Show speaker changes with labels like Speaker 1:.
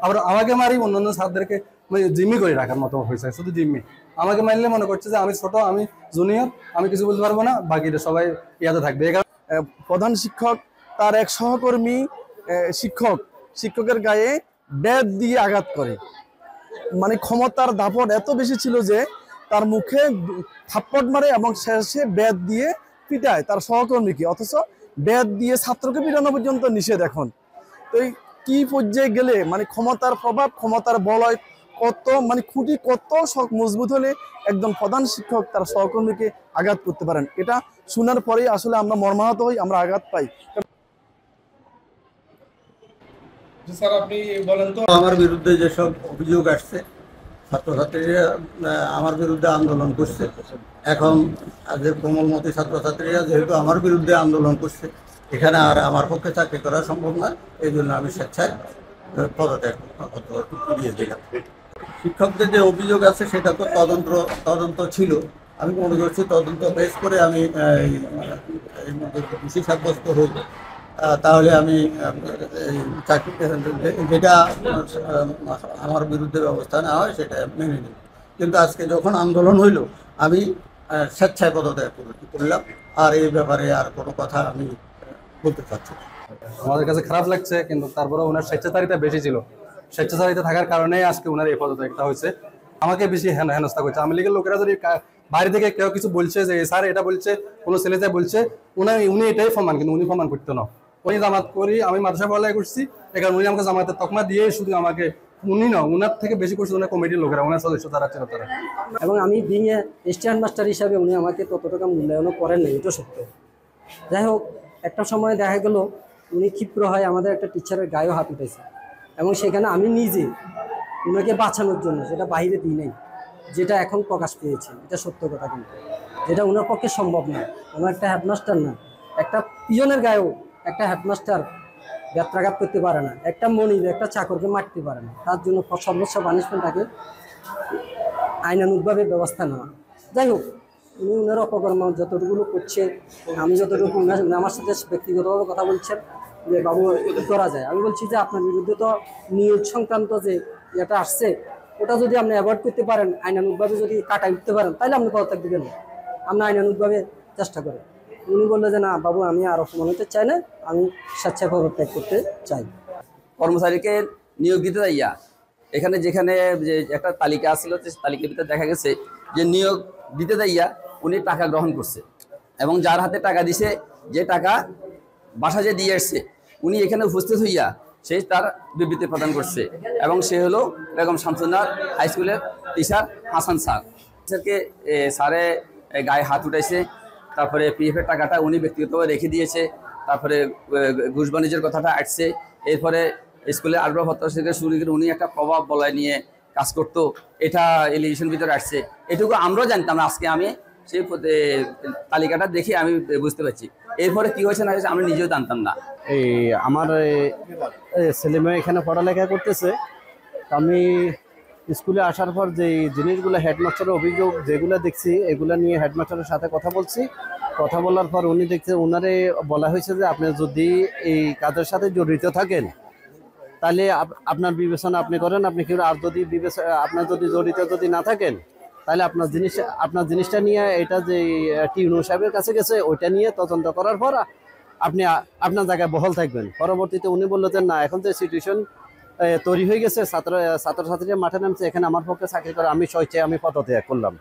Speaker 1: আবার আমাকে মারি অন্যান্য ছাত্রদেরকে জিম্মি করে রাখার মতো হয়েছে, শুধু জিম্মি। আমাকে মারলে মনে করছে যে আমি ছোট, আমি জুনিয়র, আমি কিছু বলতে পারবো না, বাকিটা সবাই ইয়াতে থাকবে।
Speaker 2: প্রধান শিক্ষক তার এক সহকর্মী শিক্ষকের গায়ে ব্যাট দিয়ে আঘাত করে। মানে ক্ষমতার দাপট এত বেশি ছিল যে তার মুখে থাপ্পড় মারে এবং শেষে ব্যাট দিয়ে পিটায় তার সহকর্মীকে, অথচ ব্যাট দিয়ে ছাত্রকে পিটানো পর্যন্ত নিষেধ এখন। তো এই কি পর্যায়ে গেলে মানে ক্ষমতার প্রভাব, ক্ষমতার বলয় কত, মানে খুঁটি কত মজবুত হলে একজন প্রধান শিক্ষক তার সহকর্মীকে আঘাত করতে পারেন, এটা শোনার পরেই আসলে আমরা মর্মাহত হই, আমরা আঘাত পাই।
Speaker 3: স্যার আপনি বলেন তো, আমার বিরুদ্ধে যেসব অভিযোগ আসছে, ছাত্রছাত্রীরা আমার বিরুদ্ধে আন্দোলন করছে, এখন আজকের কোমলমতি ছাত্রছাত্রীরা যেহেতু আমার বিরুদ্ধে আন্দোলন করছে, এখানে আর আমার পক্ষে চাকরি করা সম্ভব নয়, এই জন্য আমি স্বেচ্ছায় পদত্যাগ দিয়ে দিলাম। শিক্ষকদের যে অভিযোগ আছে সেটা তো তদন্ত ছিল, আমি মনে করছি তদন্ত বেশ করে আমি দোষী সাব্যস্ত হই, তাহলে আমি যেটা আমার বিরুদ্ধে ব্যবস্থা নেওয়া হয় সেটা মেনে নিই। কিন্তু আজকে যখন আন্দোলন হইল আমি স্বেচ্ছায় পদত্যাগ করলাম, আর এই ব্যাপারে আর কোনো কথা আমি বলতে চাচ্ছি না।
Speaker 1: আমাদের কাছে খারাপ লাগছে, কিন্তু তারপরে ওনার স্বেচ্ছাচারিতা বেশি ছিল, স্বেচ্ছাচারিতা থাকার কারণেই আজকে ওনার এই পদত্যাগটা হয়েছে। আমাকে বেশি হেনস্থা করছে। আওয়ামী লীগের লোকেরা যদি বাইরে থেকে কেউ কিছু বলছে যে স্যার এটা বলছে, কোনো ছেলে যা বলছে, উনি এটাই প্রমাণ, কিন্তু উনি প্রমাণ করতো না। উনি জামাত করি, আমি মাদ্রাসা পড়ালেখা করছি, এখানে উনি আমাকে জামাতের তকমা দিয়ে শুধু আমাকে, উনি না, উনার থেকে বেশি করছে ওনার কমিটির লোকেরা, ওনার সদস্য যারা ছিল তারা।
Speaker 4: এবং আমি বিং এ স্ট্যান্ড মাস্টার হিসাবে উনি আমাকে ততটা মূল্যায়নও করেন না, এটা সত্য। যাই হোক, একটা সময় দেখা গেল উনি ক্ষিপ্র হয় আমাদের একটা টিচারের গায়েও হাত উঠেছে, এবং সেখানে আমি নিজে উনাকে বাঁচানোর জন্য সেটা বাইরে দিই নাই, যেটা এখন প্রকাশ পেয়েছে, এটা সত্য কথা। কিন্তু যেটা ওনার পক্ষে সম্ভব না, ওনার একটা হেডমাস্টার না, একটা পিয়নের গায়েও একটা হেডমাস্টার ব্যত্রাঘাত করতে পারে না, একটা মনির একটা চাকরকে মারতে পারে না, তার জন্য সর্বোচ্চ পানিশমেন্ট থাকে আইনানুগভাবে ব্যবস্থা নেওয়া। যাই হোক, উনি ওনার অপকর্ম যতটুকু করছে, আমি যতটুকু আমার সাথে ব্যক্তিগতভাবে কথা বলছেন যে বাবু কি করা যায়, আমি বলছি যে আপনার বিরুদ্ধে তো নিয়োগ সংক্রান্ত যে এটা আসছে, ওটা যদি আপনি অ্যাভয়েড করতে পারেন, আইনানুগভাবে যদি কাটাই উঠতে পারেন, তাহলে আপনি পদত্যাগ দিবেন না, আমরা আইনানুগভাবে চেষ্টা করি। উনি বললো যে না বাবু, আমি আর অপমান হতে চাই না, আমি স্বেচ্ছায় পদত্যাগ করতে চাই।
Speaker 5: কর্মচারীকে নিয়োগ দিতে যাইয়া এখানে যেখানে যে একটা তালিকা আসছিল, তালিকার ভিতরে দেখা গেছে যে নিয়োগ দিতে যাইয়া উনি টাকা গ্রহণ করছে, এবং যার হাতে টাকা দিছে, যে টাকা বাসা যে দিয়ে আসছে, উনি এখানে উপস্থিত হইয়া সে তার বিবৃতি প্রদান করছে, এবং সে হলো বেগম শামসুন্নাহার হাই স্কুলের টিচার হাসান স্যার। টিচারকে স্যারে গায়ে হাত উঠাইছে, তারপরে পিএফের টাকাটা উনি ব্যক্তিগতভাবে রেখে দিয়েছে, তারপরে ঘুষ বাণিজ্যের কথাটা আসছে, এরপরে স্কুলে আসবাবপত্র থেকে শুরু করে উনি একটা প্রভাব বলয় নিয়ে কাজ করতো, এটা এলিগেশন ভিতরে আসছে, এটুকু আমরাও জানতাম না। আজকে আমি সেই তালিকাটা দেখে আমি বুঝতে পারছি, এরপরে কি হয়েছে না হয়েছে আমি নিজেও জানতাম না।
Speaker 6: এই আমার ছেলেমেয়ে এখানে পড়ালেখা করতেছে, আমি স্কুলে আসার পর যে জিনিসগুলো হেডমাস্টারের অভিযোগ যেগুলো দেখছি, এগুলো নিয়ে হেডমাস্টারের সাথে কথা বলছি। কথা বলার পর উনি দেখছে, ওনারে বলা হয়েছে যে আপনি যদি এই কাজের সাথে জড়িত থাকেন তাহলে আপনার বিবেচনা আপনি করেন, আপনি কি, আর যদি আপনার যদি জড়িত যদি না থাকেন তাহলে আপনার জিনিসটা নিয়ে এটা যে টিউনু সাহেবের কাছে গেছে, ওইটা নিয়ে তদন্ত করার পর আপনি আপনার জায়গায় বহাল থাকবেন। পরবর্তীতে উনি বললেন যে না, এখন যে সিচুয়েশন তৈরি হয়ে গেছে, ছাত্রছাত্রীরা মাঠে নামছে, এখানে আমার পক্ষে চাকরি করে, আমি স্বেচ্ছায় আমি পদত্যাগ করলাম।